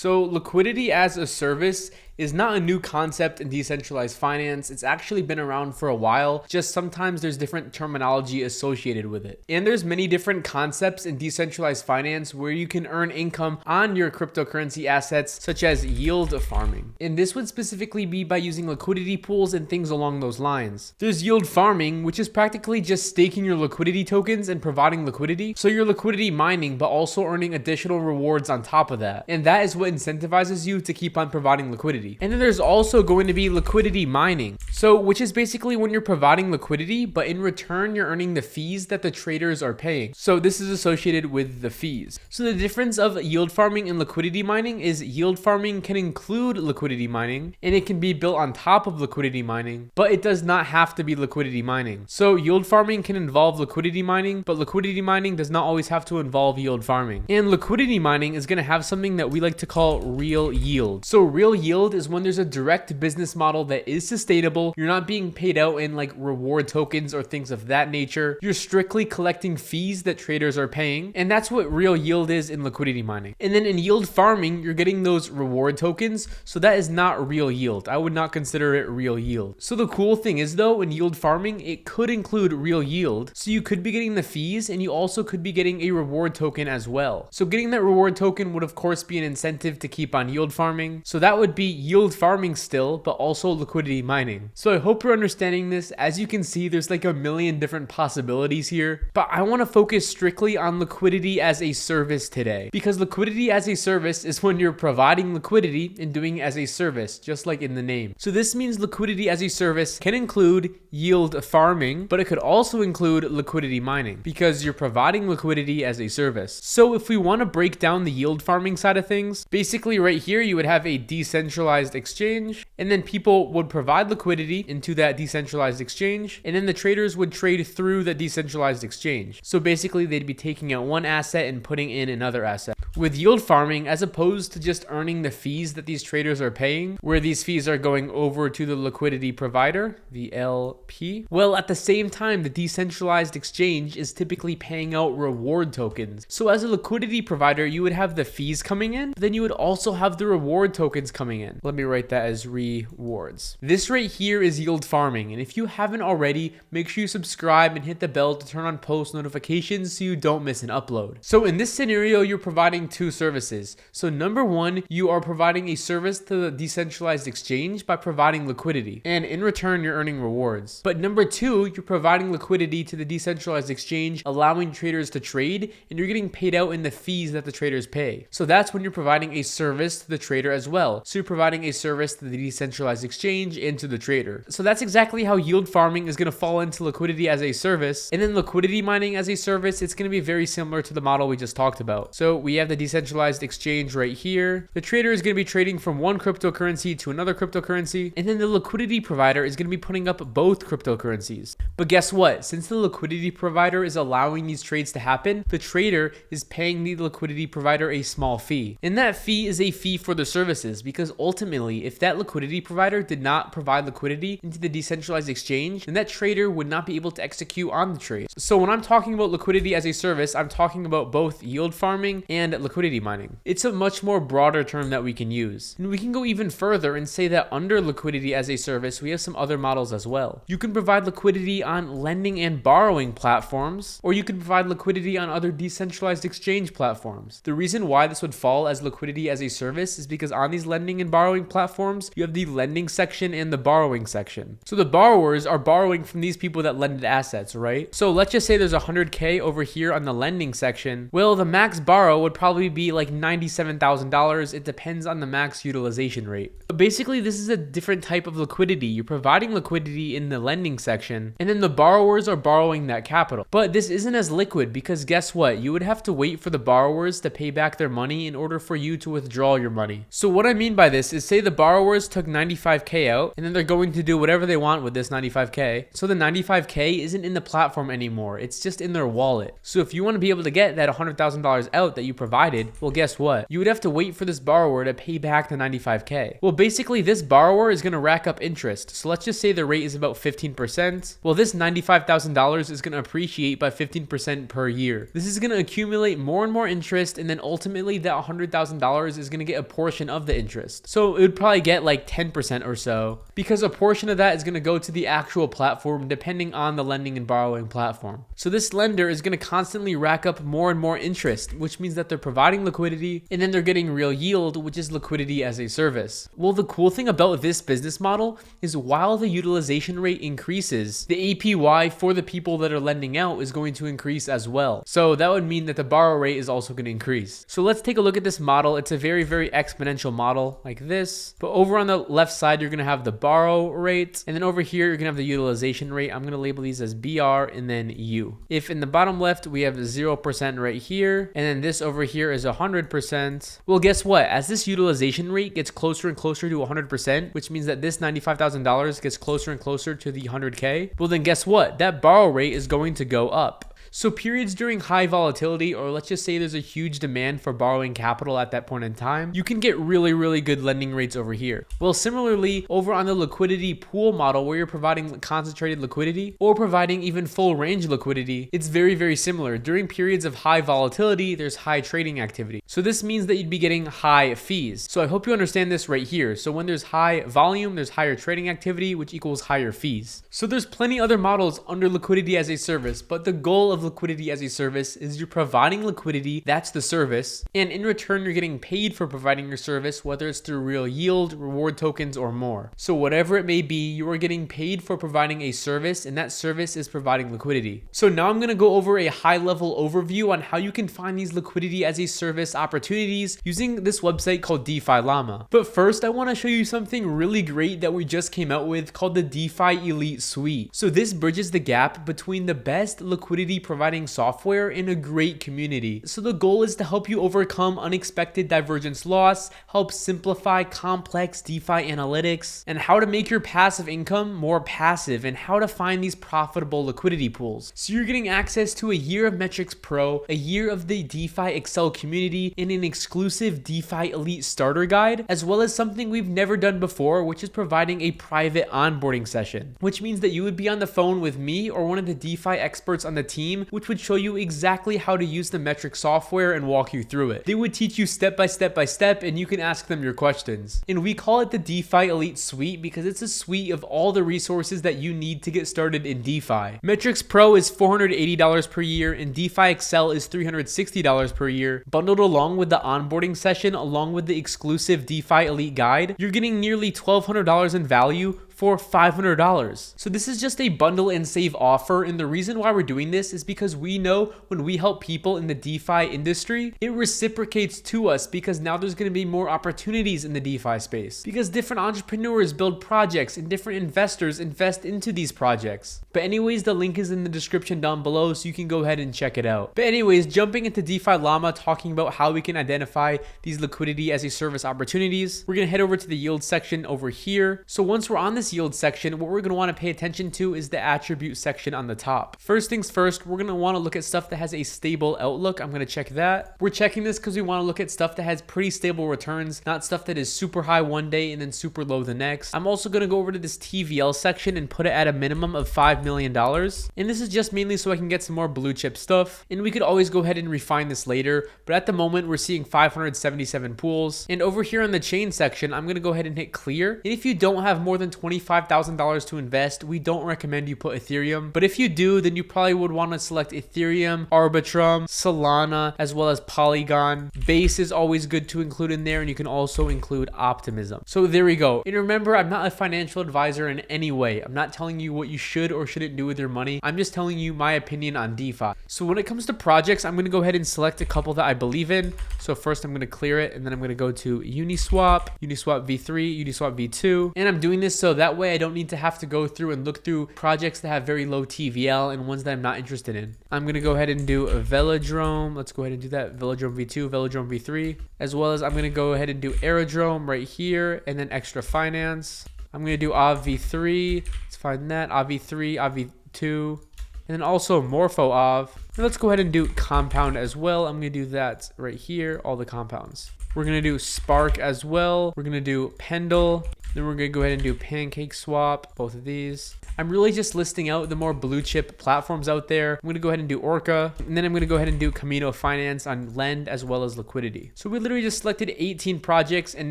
So liquidity as a service is not a new concept in decentralized finance. It's actually been around for a while, just sometimes there's different terminology associated with it. And there's many different concepts in decentralized finance where you can earn income on your cryptocurrency assets, such as yield farming. And this would specifically be by using liquidity pools and things along those lines. There's yield farming, which is practically just staking your liquidity tokens and providing liquidity. So you're liquidity mining, but also earning additional rewards on top of that. And that is what incentivizes you to keep on providing liquidity. And then there's also going to be liquidity mining. So, which is basically when you're providing liquidity, but in return, you're earning the fees that the traders are paying. So this is associated with the fees. So the difference of yield farming and liquidity mining is yield farming can include liquidity mining and it can be built on top of liquidity mining, but it does not have to be liquidity mining. So yield farming can involve liquidity mining, but liquidity mining does not always have to involve yield farming. And liquidity mining is going to have something that we like to call real yield. So real yield is when there's a direct business model that is sustainable. You're not being paid out in like reward tokens or things of that nature. You're strictly collecting fees that traders are paying. And that's what real yield is in liquidity mining. And then in yield farming, you're getting those reward tokens. So that is not real yield. I would not consider it real yield. So the cool thing is though, in yield farming, it could include real yield. So you could be getting the fees and you also could be getting a reward token as well. So getting that reward token would of course be an incentive to keep on yield farming. So that would be yield farming still, but also liquidity mining. So I hope you're understanding this. As you can see, there's like a million different possibilities here, but I want to focus strictly on liquidity as a service today, because liquidity as a service is when you're providing liquidity and doing it as a service, just like in the name. So this means liquidity as a service can include yield farming, but it could also include liquidity mining because you're providing liquidity as a service. So if we want to break down the yield farming side of things, basically right here, you would have a decentralized exchange, and then people would provide liquidity into that decentralized exchange, and then the traders would trade through the decentralized exchange. So basically they'd be taking out one asset and putting in another asset. With yield farming, as opposed to just earning the fees that these traders are paying, where these fees are going over to the liquidity provider, the LP, well, at the same time, the decentralized exchange is typically paying out reward tokens. So as a liquidity provider, you would have the fees coming in, but then you would also have the reward tokens coming in. Let me write that as rewards. This right here is yield farming, and if you haven't already, make sure you subscribe and hit the bell to turn on post notifications so you don't miss an upload. So in this scenario, you're providing two services. So number one, you are providing a service to the decentralized exchange by providing liquidity, and in return, you're earning rewards. But number two, you're providing liquidity to the decentralized exchange, allowing traders to trade, and you're getting paid out in the fees that the traders pay. So that's when you're providing a service to the trader as well. So you're providing a service to the decentralized exchange and to the trader. So that's exactly how yield farming is going to fall into liquidity as a service. And then liquidity mining as a service, it's going to be very similar to the model we just talked about. So we have the decentralized exchange right here. The trader is going to be trading from one cryptocurrency to another cryptocurrency. And then the liquidity provider is going to be putting up both cryptocurrencies. But guess what? Since the liquidity provider is allowing these trades to happen, the trader is paying the liquidity provider a small fee. And that fee is a fee for the services, because ultimately, if that liquidity provider did not provide liquidity into the decentralized exchange, then that trader would not be able to execute on the trade. So when I'm talking about liquidity as a service, I'm talking about both yield farming and liquidity mining. It's a much more broader term that we can use. And we can go even further and say that under liquidity as a service, we have some other models as well. You can provide liquidity on lending and borrowing platforms, or you can provide liquidity on other decentralized exchange platforms. The reason why this would fall as liquidity as a service is because on these lending and borrowing platforms, you have the lending section and the borrowing section. So the borrowers are borrowing from these people that lended assets, right? So let's just say there's 100K over here on the lending section. Well, the max borrow would probably be like $97,000. It depends on the max utilization rate. But basically, this is a different type of liquidity. You're providing liquidity in the lending section, and then the borrowers are borrowing that capital. But this isn't as liquid because guess what? You would have to wait for the borrowers to pay back their money in order for you to withdraw your money. So what I mean by this is, say the borrowers took 95K out, and then they're going going to do whatever they want with this 95K. So the 95K isn't in the platform anymore. It's just in their wallet. So if you want to be able to get that $100,000 out that you provided, well, guess what? You would have to wait for this borrower to pay back the 95K. Well, basically this borrower is going to rack up interest. So let's just say the rate is about 15%. Well, this $95,000 is going to appreciate by 15% per year. This is going to accumulate more and more interest, and then ultimately that $100,000 is going to get a portion of the interest. So it would probably get like 10% or so, because a portion of that is going to go to the actual platform depending on the lending and borrowing platform. So this lender is going to constantly rack up more and more interest, which means that they're providing liquidity and then they're getting real yield, which is liquidity as a service. Well, the cool thing about this business model is while the utilization rate increases, the APY for the people that are lending out is going to increase as well. So that would mean that the borrow rate is also going to increase. So let's take a look at this model. It's a very, very exponential model like this. But over on the left side, you're going to have the borrow rate. And then over here, you're going to have the utilization rate. I'm going to label these as BR and then U. If in the bottom left, we have 0% right here, and then this over here is 100%. Well, guess what? As this utilization rate gets closer and closer to 100%, which means that this $95,000 gets closer and closer to the 100K, well, then guess what? That borrow rate is going to go up. So periods during high volatility, or let's just say there's a huge demand for borrowing capital at that point in time, you can get really, really good lending rates over here. Well, similarly, over on the liquidity pool model where you're providing concentrated liquidity or providing even full range liquidity, it's very, very similar. During periods of high volatility, there's high trading activity. So this means that you'd be getting high fees. So I hope you understand this right here. So when there's high volume, there's higher trading activity, which equals higher fees. So there's plenty other models under liquidity as a service, but the goal of liquidity as a service is you're providing liquidity, that's the service, and in return you're getting paid for providing your service, whether it's through real yield, reward tokens, or more. So whatever it may be, you are getting paid for providing a service, and that service is providing liquidity. So now I'm going to go over a high level overview on how you can find these liquidity as a service opportunities using this website called DeFi Llama. But first I want to show you something really great that we just came out with called the DeFi Elite Suite. So this bridges the gap between the best liquidity providing software in a great community. So the goal is to help you overcome unexpected divergence loss, help simplify complex DeFi analytics, and how to make your passive income more passive, and how to find these profitable liquidity pools. So you're getting access to a year of Metrics Pro, a year of the DeFi Excel community, and an exclusive DeFi Elite starter guide, as well as something we've never done before, which is providing a private onboarding session, which means that you would be on the phone with me or one of the DeFi experts on the team, which would show you exactly how to use the metric software and walk you through it. They would teach you step by step, and you can ask them your questions. And we call it the DeFi Elite Suite because it's a suite of all the resources that you need to get started in DeFi. Metrics Pro is $480 per year, and DeFi Excel is $360 per year. Bundled along with the onboarding session, along with the exclusive DeFi Elite guide, you're getting nearly $1,200 in value for $500. So this is just a bundle and save offer, and the reason why we're doing this is because we know when we help people in the DeFi industry, it reciprocates to us because now there's going to be more opportunities in the DeFi space because different entrepreneurs build projects and different investors invest into these projects. But anyways, the link is in the description down below so you can go ahead and check it out. But anyways, jumping into DeFi Llama, talking about how we can identify these liquidity as a service opportunities, we're going to head over to the yield section over here. So once we're on this yield section, what we're going to want to pay attention to is the attribute section on the top. First things first, we're going to want to look at stuff that has a stable outlook. I'm going to check that. We're checking this because we want to look at stuff that has pretty stable returns, not stuff that is super high one day and then super low the next. I'm also going to go over to this TVL section and put it at a minimum of $5 million. And this is just mainly so I can get some more blue chip stuff. And we could always go ahead and refine this later. But at the moment, we're seeing 577 pools. And over here on the chain section, I'm going to go ahead and hit clear. And if you don't have more than $25,000 to invest, we don't recommend you put Ethereum. But if you do, then you probably would want to select Ethereum, Arbitrum, Solana, as well as Polygon. Base is always good to include in there, and you can also include Optimism. So there we go. And remember, I'm not a financial advisor in any way. I'm not telling you what you should or shouldn't do with your money. I'm just telling you my opinion on DeFi. So when it comes to projects, I'm going to go ahead and select a couple that I believe in. So first I'm going to clear it, and then I'm going to go to Uniswap, Uniswap V3, Uniswap V2. And I'm doing this so that way I don't need to have to go through and look through projects that have very low TVL and ones that I'm not interested in. I'm going to go ahead and do a Velodrome. Let's go ahead and do that. Velodrome V2, Velodrome V3, as well as I'm going to go ahead and do Aerodrome right here, and then Extra Finance. I'm going to do AVV3. Let's find that. AVV3, AVV2. And then also Morpho Av. And let's go ahead and do Compound as well. I'm going to do that right here, all the compounds. We're going to do Spark as well. We're going to do Pendle. Then we're going to go ahead and do Pancake Swap, both of these. I'm really just listing out the more blue chip platforms out there. I'm going to go ahead and do Orca. And then I'm going to go ahead and do Camino Finance on Lend as well as Liquidity. So we literally just selected 18 projects and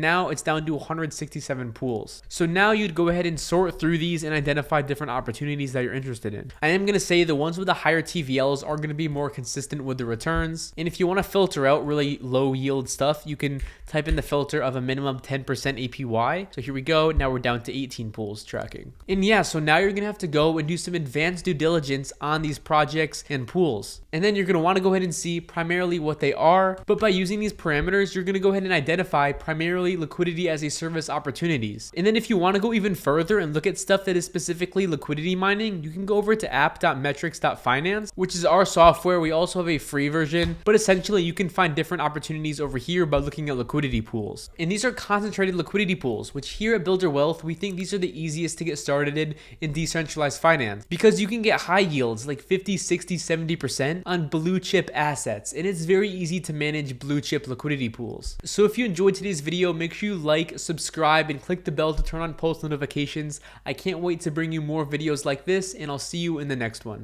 now it's down to 167 pools. So now you'd go ahead and sort through these and identify different opportunities that you're interested in. I am going to say the ones with the higher TVLs are going to be more consistent with the returns. And if you want to filter out really low yield stuff, you can type in the filter of a minimum 10% APY. So here we go. Now we're down to 18 pools tracking. And yeah, so now you're going to have to go and do some advanced due diligence on these projects and pools. And then you're going to want to go ahead and see primarily what they are. But by using these parameters, you're going to go ahead and identify primarily liquidity as a service opportunities. And then if you want to go even further and look at stuff that is specifically liquidity mining, you can go over to app.metrics.finance, which is our software. We also have a free version, but essentially you can find different opportunities over here by looking at liquidity pools. And these are concentrated liquidity pools, which here at Builder Wealth, we think these are the easiest to get started in decentralized finance because you can get high yields like 50, 60, 70% on blue chip assets. And it's very easy to manage blue chip liquidity pools. So if you enjoyed today's video, make sure you like, subscribe, and click the bell to turn on post notifications. I can't wait to bring you more videos like this, and I'll see you in the next one.